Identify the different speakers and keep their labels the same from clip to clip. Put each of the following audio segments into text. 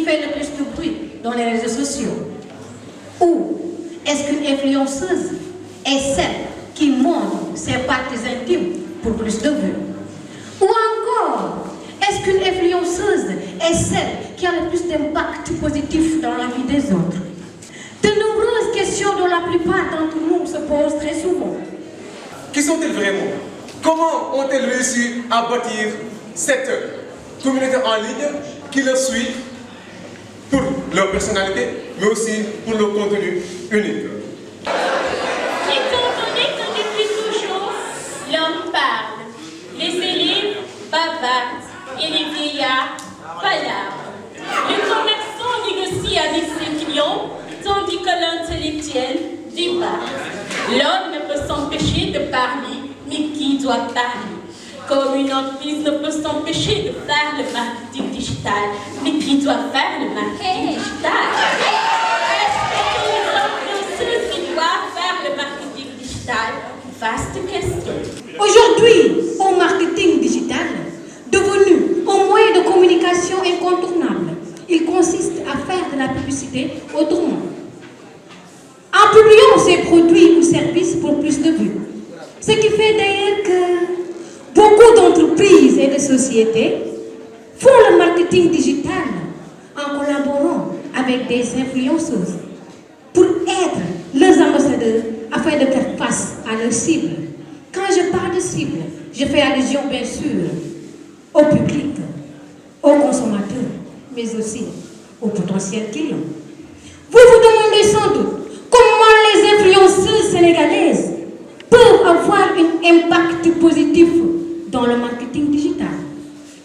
Speaker 1: fait le plus de bruit dans les réseaux sociaux? Ou est-ce qu'une influenceuse est celle qui montre ses parties intimes pour plus de vues? Ou encore, est-ce qu'une influenceuse est celle qui a le plus d'impact positif dans la vie des autres? De nombreuses questions dont la plupart d'entre nous se posent très souvent.
Speaker 2: Qui sont-ils vraiment? Comment ont-ils réussi à bâtir cette communauté en ligne qui leur suit pour leur personnalité, mais aussi pour leur contenu unique?
Speaker 3: Étant donné que depuis toujours, l'homme parle, les élèves bavardent et les vieillards palabrent. Le commerçant négocie avec ses clients, tandis que l'intellectuel débat. L'homme ne peut s'empêcher de parler, mais qui doit parler? Comme une entreprise ne peut s'empêcher de faire le marketing digital, mais qui doit faire le marketing digital? Est-ce que les influenceuses qui doivent faire le marketing digital? Vaste question.
Speaker 1: Aujourd'hui, au marketing digital, devenu un moyen de communication incontournable, il consiste à faire de la publicité autrement. En publiant ses produits ou services pour plus de vues. Ce qui fait d'ailleurs que beaucoup d'entreprises et de sociétés font le marketing digital en collaborant avec des influenceuses pour être leurs ambassadeurs afin de faire face à leurs cibles. Quand je parle de cible, je fais allusion bien sûr au public, aux consommateurs, mais aussi aux potentiels clients. Vous vous demandez sans doute comment les influenceuses sénégalaises peuvent avoir un impact positif dans le marketing digital.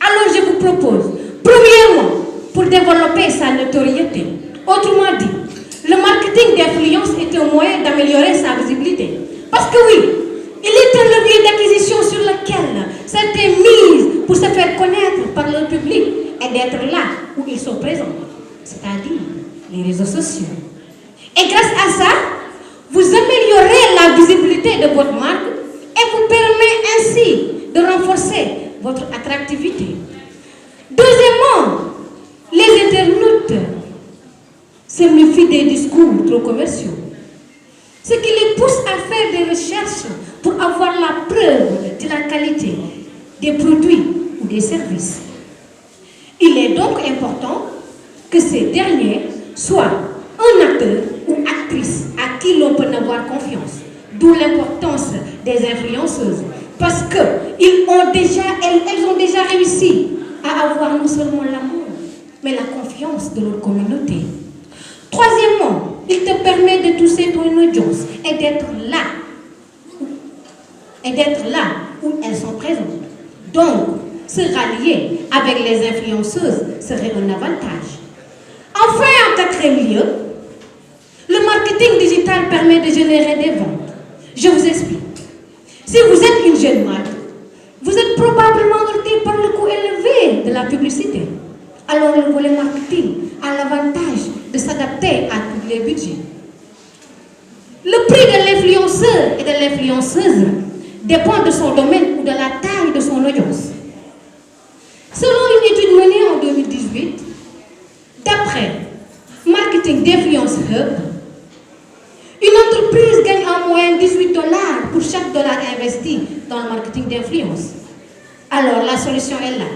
Speaker 1: Alors je vous propose, premièrement, pour développer sa notoriété, autrement dit, le marketing d'influence est un moyen d'améliorer sa visibilité. Parce que oui, il est un levier d'acquisition sur lequel certains misent pour se faire connaître par leur public et d'être là où ils sont présents, c'est-à-dire les réseaux sociaux. Et grâce à ça, vous améliorez la visibilité de votre marque et vous permet ainsi de renforcer votre attractivité. Deuxièmement, les internautes se méfient des discours trop commerciaux, ce qui les pousse à faire des recherches pour avoir la preuve de la qualité des produits ou des services. Il est donc important que ces derniers soient un acteur ou actrice à qui l'on peut avoir confiance. D'où l'importance des influenceuses. Parce qu'elles ont déjà réussi à avoir non seulement l'amour, mais la confiance de leur communauté. Troisièmement, il te permet de toucher ton audience et d'être là où elles sont présentes. Donc, se rallier avec les influenceuses serait un avantage. Enfin, en quatrième lieu, le marketing digital permet de générer des ventes. Je vous explique. Si vous êtes une jeune marque, vous êtes probablement heurté par le coût élevé de la publicité. Alors le volet marketing a l'avantage de s'adapter à tous les budgets. Le prix de l'influenceur et de l'influenceuse dépend de son domaine ou de la taille de son audience. Selon une étude menée en 2018, d'après Marketing d'Influence Hub, une entreprise gagne en moyenne $18 pour chaque dollar investi dans le marketing d'influence. Alors la solution est là.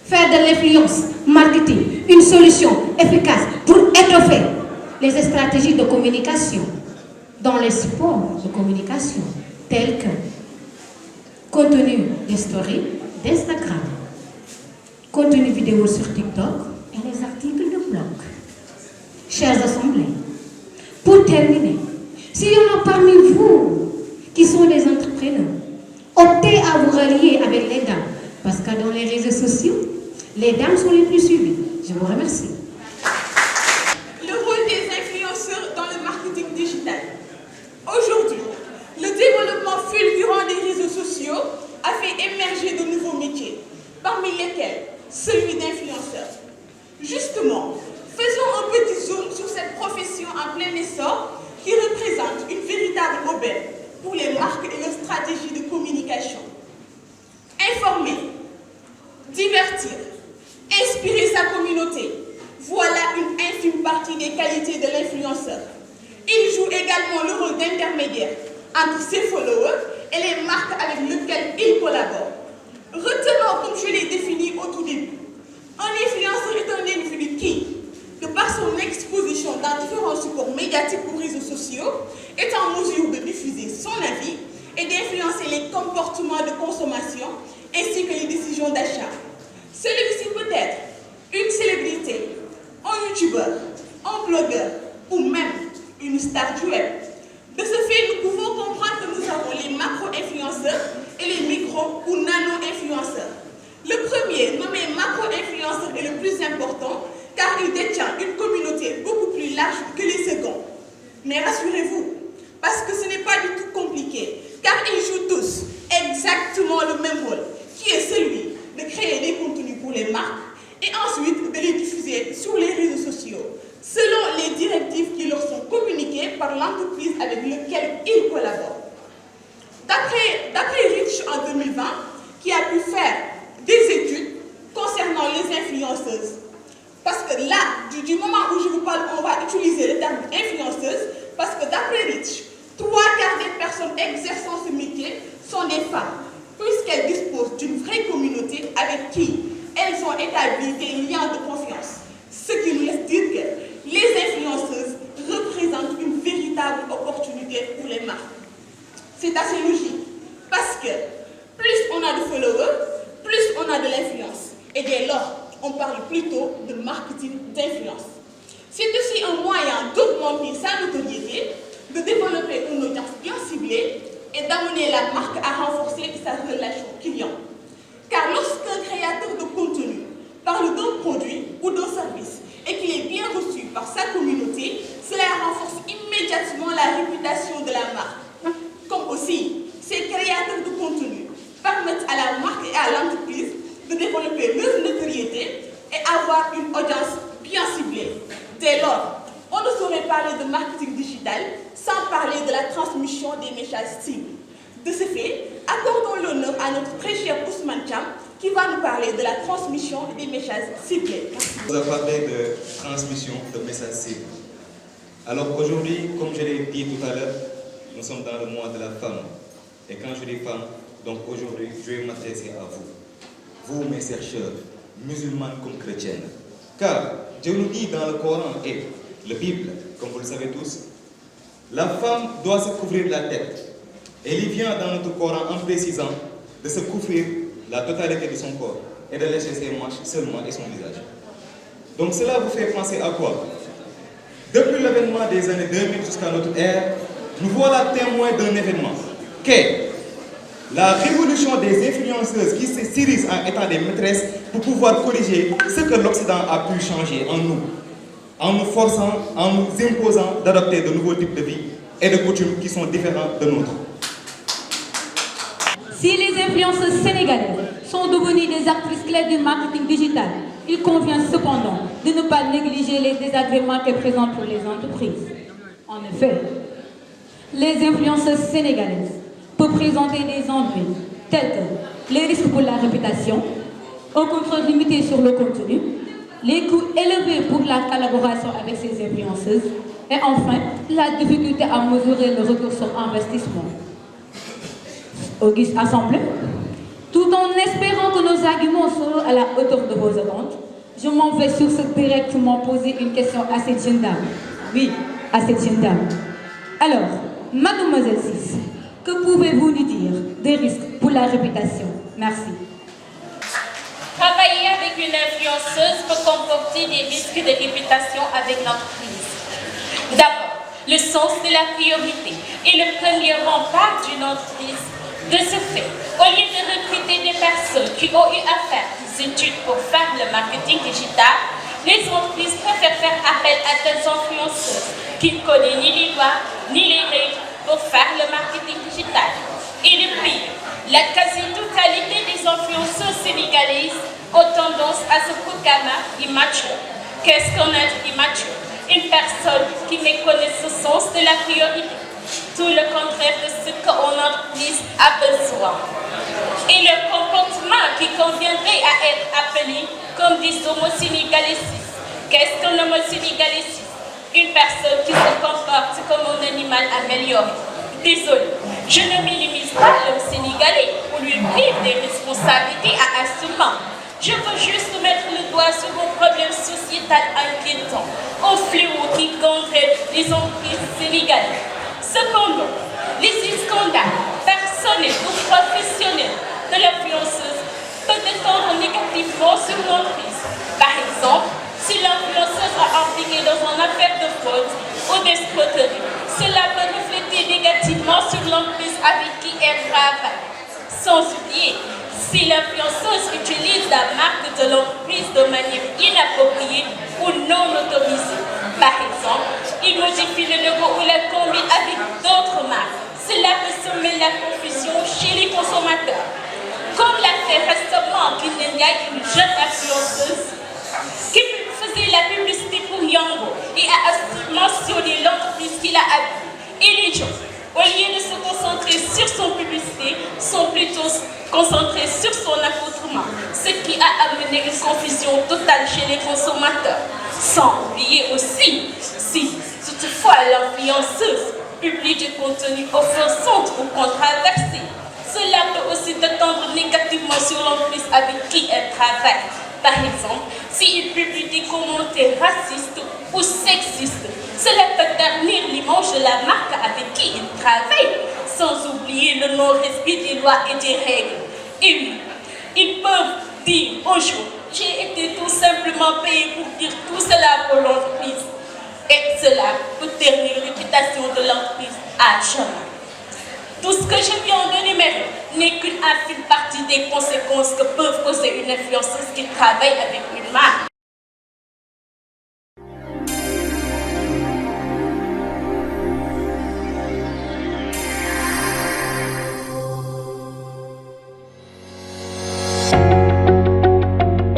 Speaker 1: Faire de l'influence marketing une solution efficace pour étoffer les stratégies de communication dans les supports de communication tels que contenu des stories d'Instagram, contenu vidéo sur TikTok et les articles de blog. Chers assemblés, pour terminer, s'il y en a parmi vous qui sont des entrepreneurs, optez à vous rallier avec les dames, parce que dans les réseaux sociaux, les dames sont les plus suivies. Je vous remercie.
Speaker 4: Le rôle des influenceurs dans le marketing digital. Aujourd'hui, le développement fulgurant des réseaux sociaux a fait émerger de nouveaux métiers, parmi lesquels celui d'influenceur. Justement, faisons un petit zoom sur cette profession en plein essor qui représente une véritable aubaine pour les marques et leurs stratégies de communication. Informer, divertir, inspirer sa communauté, voilà des qualités de l'influenceur. Il joue également le rôle d'intermédiaire entre ses followers et les marques avec lesquelles il collabore. Retenons, comme je l'ai défini au tout début, un influenceur est un individu qui, de par son exposition dans différents supports médiatiques ou réseaux sociaux, est en mesure de diffuser son avis et d'influencer les comportements de consommation ainsi que les décisions d'achat. Celui-ci peut être une célébrité, un youtubeur, un blogueur ou même une star du web. De ce fait, nous pouvons comprendre que nous avons les macro-influenceurs et les micro- ou nano-influenceurs. Le premier, nommé macro-influenceur, est le plus important car il détient une communauté beaucoup plus large que les seconds. Mais rassurez-vous, parce que ce n'est pas du tout compliqué, car ils jouent tous exactement le même rôle, qui est celui de créer des contenus pour les marques et ensuite de les diffuser sur les réseaux sociaux, selon les directives qui leur sont communiquées par l'entreprise avec laquelle ils collaborent. D'après Rich en 2020, qui a pu faire des études concernant les influenceuses, parce que là, du moment où je vous parle, on va utiliser le terme influenceuse, parce que d'après Rich, 3/4 des personnes exerçant ce métier sont des femmes, puisqu'elles disposent d'une vraie communauté avec qui elles ont établi des liens de confiance. Ce qui nous laisse dire que les influenceuses représentent une véritable opportunité pour les marques. C'est assez logique, parce que plus on a de followers, plus on a de l'influence. Et dès lors, on parle plutôt de marketing d'influence. C'est aussi un moyen d'augmenter sa notoriété, de développer une audience bien ciblée et d'amener la marque à renforcer sa relation client. Car lorsqu'un créateur de contenu parle d'un produit ou d'un service et qu'il est bien reçu par sa communauté, cela renforce immédiatement la réputation de la marque. Comme aussi, ces créateurs de contenu permettent à la marque et à l'entreprise de développer leur notoriété et avoir une audience bien ciblée. Dès lors, on ne saurait parler de marketing digital sans parler de la transmission des messages cibles. De ce fait, accordons l'honneur à notre très cher Ousmane Cham qui va nous parler de la transmission des messages ciblés.
Speaker 5: On va parler de transmission de messages cibles. Alors aujourd'hui, comme je l'ai dit tout à l'heure, nous sommes dans le mois de la femme. Et quand je dis femme, donc aujourd'hui, je vais m'adresser à vous. Vous, mes chercheurs, musulmanes comme chrétiennes. Car Dieu nous dit dans le Coran et la Bible, comme vous le savez tous, la femme doit se couvrir la tête. Et il vient dans notre Coran en précisant de se couvrir la totalité de son corps et de laisser ses manches seulement et son visage. Donc cela vous fait penser à quoi? Depuis l'avènement des années 2000 jusqu'à notre ère, nous voilà témoins d'un événement qu'est la révolution des influenceuses qui se s'érigent en étant des maîtresses pour pouvoir corriger ce que l'Occident a pu changer en nous, en nous forçant, en nous imposant d'adopter de nouveaux types de vie et de coutumes qui sont différents de nôtres.
Speaker 6: Si les influenceuses sénégalaises sont devenues des actrices clés du marketing digital, il convient cependant de ne pas négliger les désagréments qu'elles présentent pour les entreprises. En effet, les influenceuses sénégalaises peuvent présenter des ennuis tels que les risques pour la réputation, un contrôle limité sur le contenu, les coûts élevés pour la collaboration avec ces influenceuses et enfin la difficulté à mesurer le retour sur investissement. Auguste Assemblée, tout en espérant que nos arguments seront à la hauteur de vos attentes, je m'en vais sur ce directement poser une question à cette jeune dame. Oui, à cette jeune dame. Alors, mademoiselle Sis, que pouvez-vous nous dire des risques pour la réputation? Merci.
Speaker 3: Travailler avec une influenceuse peut comporter des risques de réputation avec l'entreprise. D'abord, le sens de la priorité est le premier rempart d'une entreprise. De ce fait, au lieu de recruter des personnes qui ont eu à faire des études pour faire le marketing digital, les entreprises préfèrent faire appel à des influenceuses qui ne connaissent ni les lois ni les règles pour faire le marketing digital. Et le pire, la quasi-totalité des influenceuses sénégalaises ont tendance à se proclamer immature. Qu'est-ce qu'un être immature? Une personne qui méconnaît ce sens de la priorité. Tout le contraire de ce qu'une entreprise a besoin. Et le comportement qui conviendrait à être appelé comme des homo sénégalensis. Qu'est-ce qu'un homo sénégalensis? Une personne qui se comporte comme un animal amélioré. Désolé, je ne minimise pas l'homme sénégalais ou lui prive des responsabilités à assumer. Je veux juste mettre le doigt sur un problème sociétal inquiétant, un fléau qui gangrène les entreprises sénégalaises. Cependant, les scandales personnels ou professionnels de l'influenceuse peuvent détendre négativement sur l'entreprise. Par exemple, si l'influenceuse est impliquée dans une affaire de fraude ou d'escroquerie, cela peut refléter négativement sur l'entreprise avec qui elle travaille. Sans oublier, si l'influenceuse utilise la marque de l'entreprise de manière inappropriée ou non autorisée, par exemple, il modifie le logo ou la combine avec d'autres marques, cela peut semer la confusion chez les consommateurs. Comme l'a fait récemment Kinenia, une jeune influenceuse qui faisait la publicité pour Yango et a mentionné l'entreprise qu'il a habillée. Et les gens, au lieu de se concentrer sur son publicité, sont plutôt concentrés sur son accoutrement, ce qui a amené une confusion totale chez les consommateurs. Sans oublier aussi, si toutefois l'influenceuse publie du contenu offensant ou controversé, cela peut aussi détendre négativement sur l'entreprise avec qui elle travaille. Par exemple, s'il publie des commentaires racistes ou sexistes, cela peut ternir l'image de la marque avec qui il travaille, sans oublier le non-respect des lois et des règles. Et oui, ils peuvent dire bonjour, j'ai été tout simplement payé pour dire tout cela pour l'entreprise. Et cela peut ternir la réputation de l'entreprise à jamais. Tout ce que je viens d'énumérer n'est qu'une infime partie des conséquences que peuvent causer une influenceuse qui travaille avec une marque.